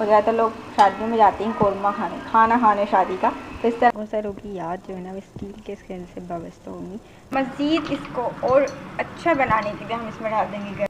और ज़्यादातर लोग शादियों में जाते हैं कौरमा खाना खाने शादी का। तो इस तरह बहुत सारे लोगों की याद जो है ना वो स्टील के स्केल से वाबस्ता होगी। मज़ीद इसको और अच्छा बनाने के लिए हम इसमें डाल देंगे।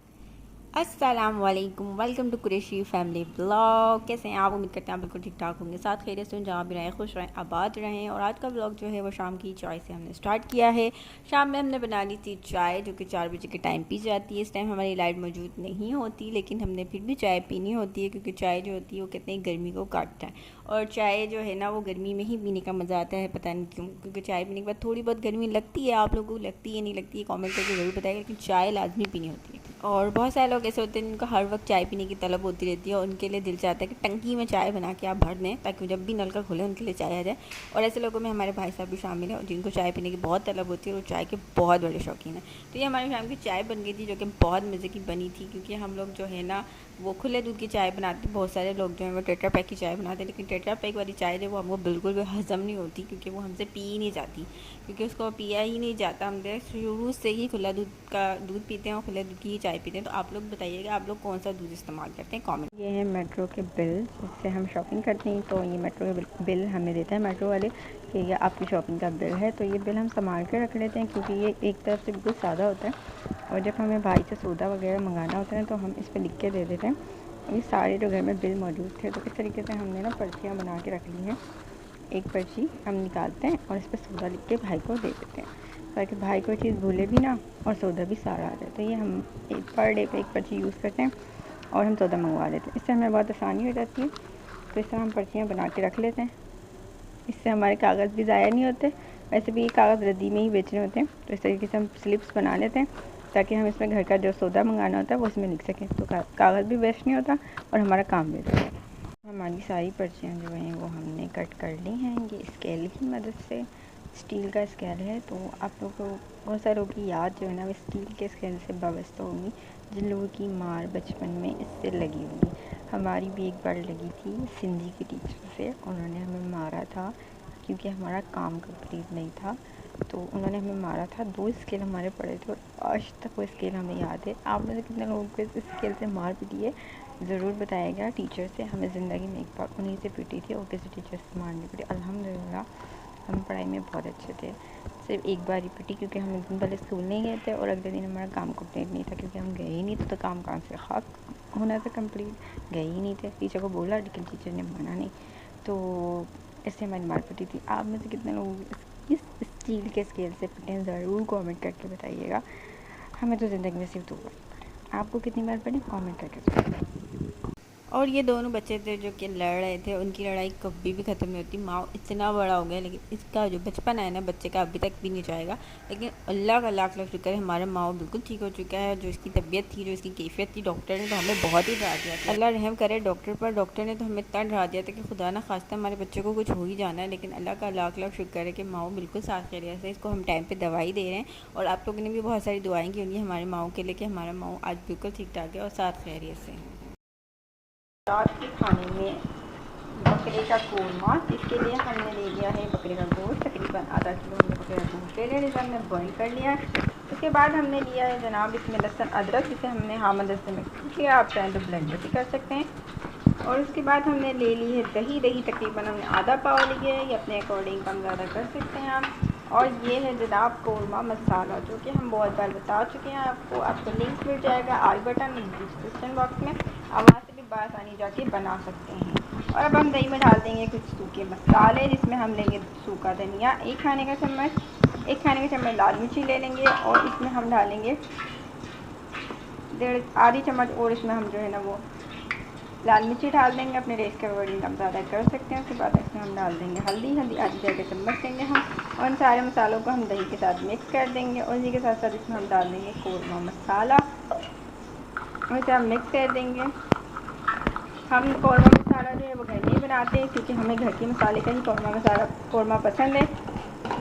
अस्सलामुअलैकुम, welcome to Qureshi family blog. कैसे हैं आप? उम्मीद करते हैं आप बिल्कुल ठीक ठाक होंगे, साथ खैरियत से जहाँ भी रहें, खुश रहें, आबाद रहें। और आज का ब्लॉग जो है वो शाम की चाय से हमने स्टार्ट किया है। शाम में हमने बना ली थी चाय, जो कि 4 बजे के टाइम पी जाती है। इस टाइम हमारी लाइट मौजूद नहीं होती, लेकिन हमने फिर भी चाय पीनी होती है, क्योंकि चाय जो होती है वो कितनी गर्मी को काटता है। और चाय जो है ना वो गर्मी में ही पीने का मज़ा आता है, पता नहीं क्यों, क्योंकि चाय पीने के बाद थोड़ी बहुत गर्मी लगती है। आप लोगों को लगती है नहीं लगती है कमेंट करके ज़रूर बताइएगा, लेकिन चाय लाजमी पीनी होती है। और बहुत सारे लोग ऐसे होते हैं जिनको हर वक्त चाय पीने की तलब होती रहती है, और उनके लिए दिल चाहता है कि टंकी में चाय बना के आप भर दें, ताकि जब भी नल का खोलें उनके लिए चाय आ जाए। और ऐसे लोगों में हमारे भाई साहब भी शामिल हैं, जिनको चाय पीने की बहुत तलब होती है और चाय के बहुत बड़े शौकीन हैं। तो ये हमारी शाम की चाय बन गई थी, जो कि बहुत मज़े की बनी थी, क्योंकि हम लोग जो है ना वो खुले दूध की चाय बनाते हैं। बहुत सारे लोग जो है वो टेट्रा पैक की चाय बनाते हैं, लेकिन टेट्रा पैक वाली चाय जो वो हमको बिल्कुल भी हज़म नहीं होती, क्योंकि वो हमसे पी ही नहीं जाती, क्योंकि उसको पिया ही नहीं जाता। हम शुरू से ही खुला दूध का दूध पीते हैं और खुले दूध की ही चाय पीते हैं। तो आप लोग बताइएगा आप लोग कौन सा दूध इस्तेमाल करते हैं, कमेंट। ये है मेट्रो के बिल, जिससे हम शॉपिंग करते हैं। तो ये मेट्रो के बिल हमें देता है मेट्रो वाले कि ये आपकी शॉपिंग का बिल है। तो ये बिल हम संभाल के रख लेते हैं, क्योंकि ये एक तरफ से बिल्कुल सादा होता है। और जब हमें भाई से सौदा वगैरह मंगाना होता है तो हम इस पर लिख के दे देते हैं। ये सारे जो घर में बिल मौजूद थे, तो इस तरीके से हमने ना पर्चियाँ बना के रख ली हैं। एक पर्ची हम निकालते हैं और इस पर सौदा लिख के भाई को दे देते हैं, ताकि भाई कोई चीज़ भूले भी ना और सौदा भी सारा आ जाए। तो ये हम एक पर डे पे एक पर्ची यूज़ करते हैं और हम सौदा मंगवा लेते हैं। इससे हमें बहुत आसानी हो जाती है। तो इस तरह हम पर्चियाँ बना के रख लेते हैं, इससे हमारे कागज़ भी ज़ाया नहीं होते। वैसे भी ये कागज़ रद्दी में ही बेचने होते हैं, तो इस तरीके से हम स्लिप्स बना लेते हैं, ताकि हम इसमें घर का जो सौदा मंगाना होता है वो इसमें लिख सकें। तो कागज़ भी वेस्ट नहीं होता और हमारा काम भी होता है। हमारी सारी पर्चियाँ जो हैं वो हमने कट कर ली हैं, ये स्केल की मदद से। स्टील का स्केल है, तो आप लोगों को बहुत सारे लोगों की याद जो है ना वो स्टील के स्केल से वाबस्ता होगी, जिन लोगों की मार बचपन में इससे लगी होगी। हमारी भी एक बार लगी थी सिंधी के टीचर से, उन्होंने हमें मारा था क्योंकि हमारा काम कंप्लीट नहीं था। तो उन्होंने हमें मारा था। 2 स्केल हमारे पड़े थे और आज तक वो स्केल हमें याद है। आप में से कितने लोगों को इस स्केल से मार पीटी है, ज़रूर बताइएगा। टीचर से हमें ज़िंदगी में एक बार उन्हीं से पीटी थी और किसी टीचर से मार नहीं पीटी। अल्हम्दुलिल्लाह हम पढ़ाई में बहुत अच्छे थे। सिर्फ एक बार ही पीटी, क्योंकि हम एक दिन पहले स्कूल नहीं गए थे और अगले दिन हमारा काम कंप्लीट नहीं था, क्योंकि हम गए ही नहीं थे। तो काम कहाँ से खाक होना था कंप्लीट, गए ही नहीं थे। टीचर को बोला, लेकिन टीचर ने माना नहीं, तो इससे हमारी मार पीटी थी। आप में से कितने लोग इस स्टील के स्केल से पिटे हैं, ज़रूर कमेंट करके बताइएगा। हमें तो ज़िंदगी में सिर्फ 2 बार। आपको कितनी बार पड़ी, कमेंट करके बताइएगा। और ये दोनों बच्चे थे जो कि लड़ रहे थे, उनकी लड़ाई कभी भी ख़त्म नहीं होती। माँ इतना बड़ा हो गया, लेकिन इसका जो बचपन है ना बच्चे का अभी तक भी नहीं जाएगा। लेकिन अल्लाह का लाख लाख शुक्र है, हमारा माँ बिल्कुल ठीक हो चुका है। जो इसकी तबीयत थी, जो इसकी कैफियत थी, डॉक्टर ने तो हमें बहुत ही डरा दिया था। अल्लाह रहम करे डॉक्टर पर। डॉक्टर ने तो हमें इतना डरा दिया था कि खुदा ना खास्ता हमारे बच्चे को कुछ हो ही जाना है। लेकिन अल्लाह का लाख लाख शुक्र है कि माँ बिल्कुल साथ खैरियत से, इसको हम टाइम पर दवाई दे रहे हैं। और आप लोगों ने भी बहुत सारी दुआएँ की होंगी हमारे माँ के लिए, कि हमारा माँ आज बिल्कुल ठीक ठाक है और साथ खैरियत से है। रात के खाने में बकरे का कोरमा, इसके लिए हमने ले लिया है बकरे का गोश्त। तकरीबन आधा किलो हमने बकरे का गोश्त ले लिया, जिसे हमने बॉईल कर लिया। उसके बाद हमने लिया है जनाब इसमें लहसुन अदरक, जिसे हमने हामद से मिक्स किया। आप चाहें तो ब्लेंडर भी कर सकते हैं। और उसके बाद हमने ले ली है दही। दही तकरीबन हमने आधा पाव लिया है, ये अपने अकॉर्डिंग कम ज़्यादा कर सकते हैं आप। और ये है जनाब कोरमा मसाला, जो कि हम बहुत बार बता चुके हैं आपको लिंक मिल जाएगा आई बटन डिस्क्रिप्शन बॉक्स में। आप वहाँ से भी बासानी जाके बना सकते हैं। और अब हम दही में डाल देंगे कुछ सूखे मसाले, जिसमें हम लेंगे सूखा धनिया 1 खाने का चम्मच, 1 खाने का चम्मच लाल मिर्ची ले लेंगे, और इसमें हम डालेंगे आधी चम्मच, और इसमें हम जो है ना वो लाल मिर्ची डाल देंगे। अपने टेस्ट के अकॉर्डिंग कम ज़्यादा कर सकते हैं। उसके बाद इसमें हम डाल देंगे हल्दी आधी जगह चम्मच देंगे हम, और इन सारे मसालों को हम दही के साथ मिक्स कर देंगे। और इसी के साथ साथ इसमें हम डाल देंगे कोरमा मसाला, और इसे हम मिक्स कर देंगे। हम कोरमा मसाला जो है वो घर में ही बनाते हैं, क्योंकि हमें घर के मसाले का ही कोरमा पसंद है।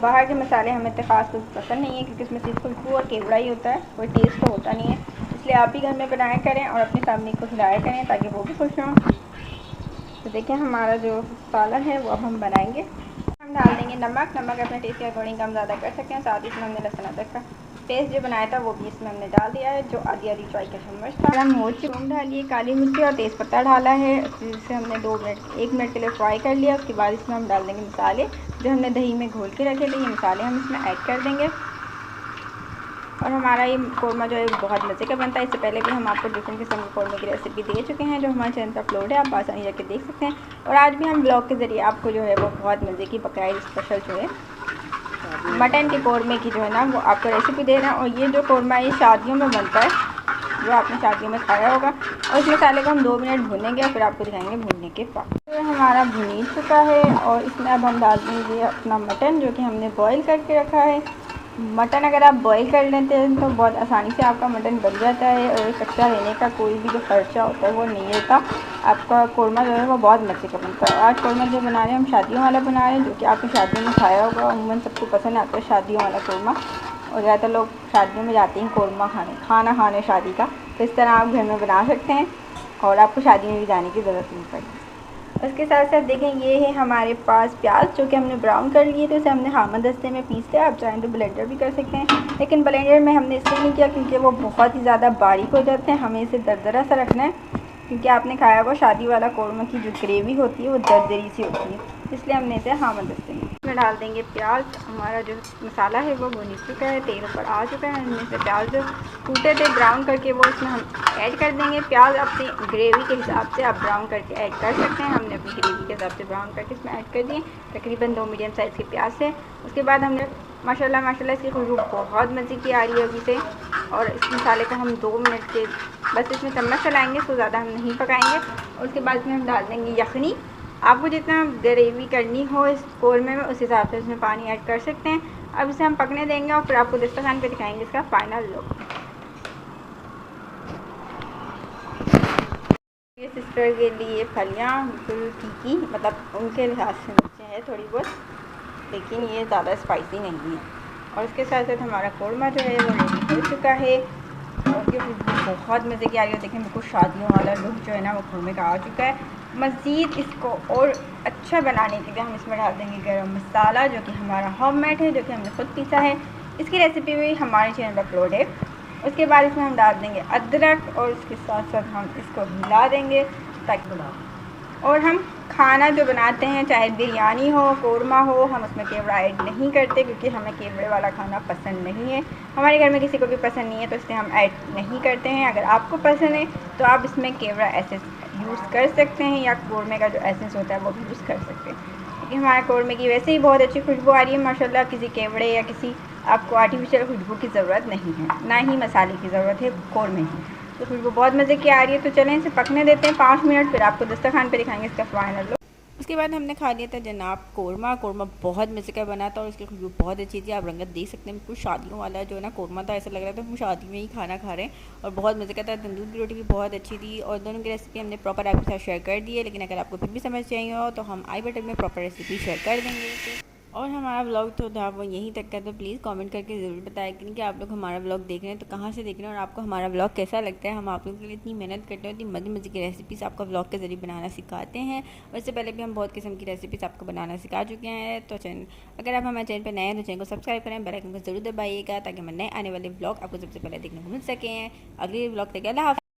बाहर के मसाले हमें तो खास कुछ पसंद नहीं है, क्योंकि इसमें सिर्फ खुशबू और केवड़ा ही होता है, कोई टेस्ट तो होता नहीं है। इसलिए आप भी घर में बनाया करें और अपनी फैमिली को खिलाया करें, ताकि वो भी खुश हों। तो देखिए हमारा जो मसाला है वो अब हम बनाएंगे। हम डाल देंगे नमक अपने टेस्ट के अकॉर्डिंग कम ज़्यादा कर सकते हैं। साथ ही इसमें हमने लहसुन अदरक का पेस्ट जो बनाया था वो भी इसमें हमने डाल दिया है, जो आधी आधी चाय का चम्मच था। हम हो चूर्ण डालिए, काली मिर्ची और तेज़पत्ता डाला है, जिसे हमने 1 मिनट के लिए फ्राई कर लिया। उसके बाद इसमें हम डाल देंगे मसाले जो हमने दही में घोल के रखे थे, ये मसाले हम इसमें ऐड कर देंगे। और हमारा ये कौरमा जो है बहुत मज़े का बनता है। इससे पहले भी हम आपको डिफरेंट किस्म के कौरमे की रेसिपी दे चुके हैं, जो हमारे चैनल पर अपलोड है, आप आसानी जाके देख सकते हैं। और आज भी हम ब्लॉग के ज़रिए आपको जो है वो बहुत मज़े की बकरा स्पेशल जो है मटन के कौरमे की जो है ना वो आपको रेसिपी दे रहे हैं। और ये जो कौरमा ये शादियों में बनता है, जो आपने शादियों में खाया होगा। और इस मसाले को हम 2 मिनट भूनेंगे और फिर आपको दिखाएंगे भूनने के बाद। तो हमारा भुन चुका है और इसमें अब हम डाल देंगे अपना मटन, जो कि हमने बॉईल करके रखा है। मटन अगर आप बॉईल कर लेते हैं तो बहुत आसानी से आपका मटन बन जाता है और कच्चा रहने का कोई भी जो खर्चा होता है वो नहीं होता। आपका कौरमा जो है वो बहुत मज़े का बनता है। आज कौरमा जो बना रहे हैं हम शादियों वाला बना रहे हैं, जो कि आपने शादियों में खाया होगा। अमूमन सबको पसंद आता है शादियों वाला कौरमा, और ज़्यादातर लोग शादियों में जाते हैं कौरमा खाना खाने शादी का। तो इस तरह आप घर में बना सकते हैं और आपको शादी में भी जाने की ज़रूरत नहीं पड़ती। उसके साथ साथ देखें ये है हमारे पास प्याज, जो कि हमने ब्राउन कर लिए थे। उसे हमने हामद दस्ते में पीसते हैं, आप चाहें तो ब्लेंडर भी कर सकते हैं, लेकिन ब्लेंडर में हमने इसलिए नहीं किया क्योंकि वो बहुत ही ज़्यादा बारीक हो जाते हैं। हमें इसे दरदरा सा रखना है, क्योंकि आपने खाया हुआ शादी वाला कौरमा की जो ग्रेवी होती है वो दरदरी सी होती है, इसलिए हमने इसे हामद दस्ते में। इसमें डाल देंगे प्याज। हमारा जो मसाला है वो भुन चुका है, तेल ऊपर आ चुका है। हमने से प्याज जो टूटे थे ब्राउन करके वो इसमें हम ऐड कर देंगे। प्याज अपनी ग्रेवी के हिसाब से आप ब्राउन करके ऐड कर सकते हैं। हमने अपनी ग्रेवी के हिसाब से ब्राउन करके इसमें ऐड कर दिए, तकरीबन 2 मीडियम साइज़ के प्याज से। उसके बाद हमने माशाल्लाह इसकी खुशबू बहुत मज़े की आ रही है अभी से। और इस मसाले को हम 2 मिनट के बस इसमें चम्मच चलाएँगे, इसको ज़्यादा हम नहीं पकाएँगे। और उसके बाद इसमें हम डाल देंगे यखनी। आपको जितना ग्रेवी करनी हो इस कौरमे में उस हिसाब से इसमें पानी ऐड कर सकते हैं। अब इसे हम पकने देंगे और फिर आपको दस्तरखान पे दिखाएंगे इसका फाइनल लुक। ये सिस्टर के लिए फलियाँ बिल्कुल तीखी, मतलब उनके लिहाज से मिर्चें हैं थोड़ी बहुत, लेकिन ये ज़्यादा स्पाइसी नहीं है। और इसके साथ साथ हमारा कौरमा जो है वो रेडी हो चुका है और ये बहुत मज़े की आ रही है। देखें बिल्कुल शादियों वाला लुक जो है ना वो कौरमे का आ चुका है। मज़ीद इसको और अच्छा बनाने के लिए हम इसमें डाल देंगे गरम मसाला, जो कि हमारा होममेड है, जो कि हमने खुद पीसा है। इसकी रेसिपी भी हमारे चैनल पर अपलोड है। उसके बाद इसमें हम डाल देंगे अदरक और उसके साथ साथ हम इसको हिला देंगे ताकि और हम खाना जो बनाते हैं चाहे बिरयानी हो कौरमा हो, हम उसमें केवड़ा ऐड नहीं करते क्योंकि हमें केवड़े वाला खाना पसंद नहीं है। हमारे घर में किसी को भी पसंद नहीं है तो इसलिए हम ऐड नहीं करते हैं। अगर आपको पसंद है तो आप इसमें केवड़ा एसेंस यूज़ कर सकते हैं या कौरमे का जो एसेंस होता है वो भी यूज़ कर सकते हैं, क्योंकि हमारे कौरमे की वैसे ही बहुत अच्छी खुशबू आ रही है माशाल्लाह। किसी केवड़े या किसी आपको आर्टिफिशियल खुशबू की ज़रूरत नहीं है, ना ही मसाले की ज़रूरत है कौरमे की। तो खुशबू बहुत मज़े की आ रही है। तो चलें इसे पकने देते हैं 5 मिनट, फिर आपको दस्तरखान पे दिखाएंगे इसका फाइनल लुक। उसके बाद हमने खा लिया था जनाब कौरमा। कौरमा बहुत मज़े का बना था और उसकी खुशबू बहुत अच्छी थी। आप रंगत देख सकते हैं, बिल्कुल शादियों वाला जो है ना कौरमा था, ऐसा लग रहा था हम शादी में ही खाना खा रहे हैं। और बहुत मज़े का था। तंदूर की रोटी भी बहुत अच्छी थी और दोनों की रेसिपी हमने प्रॉपर आपके साथ शेयर कर दी है, लेकिन अगर आपको फिर भी समझ चाहिए हो तो हम आई बटन में प्रॉपर रेसिपी शेयर कर देंगे। और हमारा व्लॉग तो था वो यहीं तक का, तो प्लीज़ कमेंट करके ज़रूर बताया करें कि आप लोग हमारा व्लॉग देख रहे हैं तो कहाँ से देख रहे हैं और आपको हमारा व्लॉग कैसा लगता है। हम आप लोगों के लिए इतनी मेहनत करते हैं, इतनी मज़े मज़े की रेसिपीज़ आपको व्लॉग के ज़रिए बनाना सिखाते हैं। वैसे पहले भी हम बहुत किस्म की रेसिपीज़ आपको बनाना सिखा चुके हैं। तो चैनल अगर आप हमारे चैनल पर नए हैं तो चैनल को सब्सक्राइब करें, बेल आइकन को ज़रूर दबाइएगा ताकि हमारे नए आने वाले व्लॉग आपको सबसे पहले देखने को मिल सकें। अगले व्लॉग तक अल्लाह हाफ़िज़।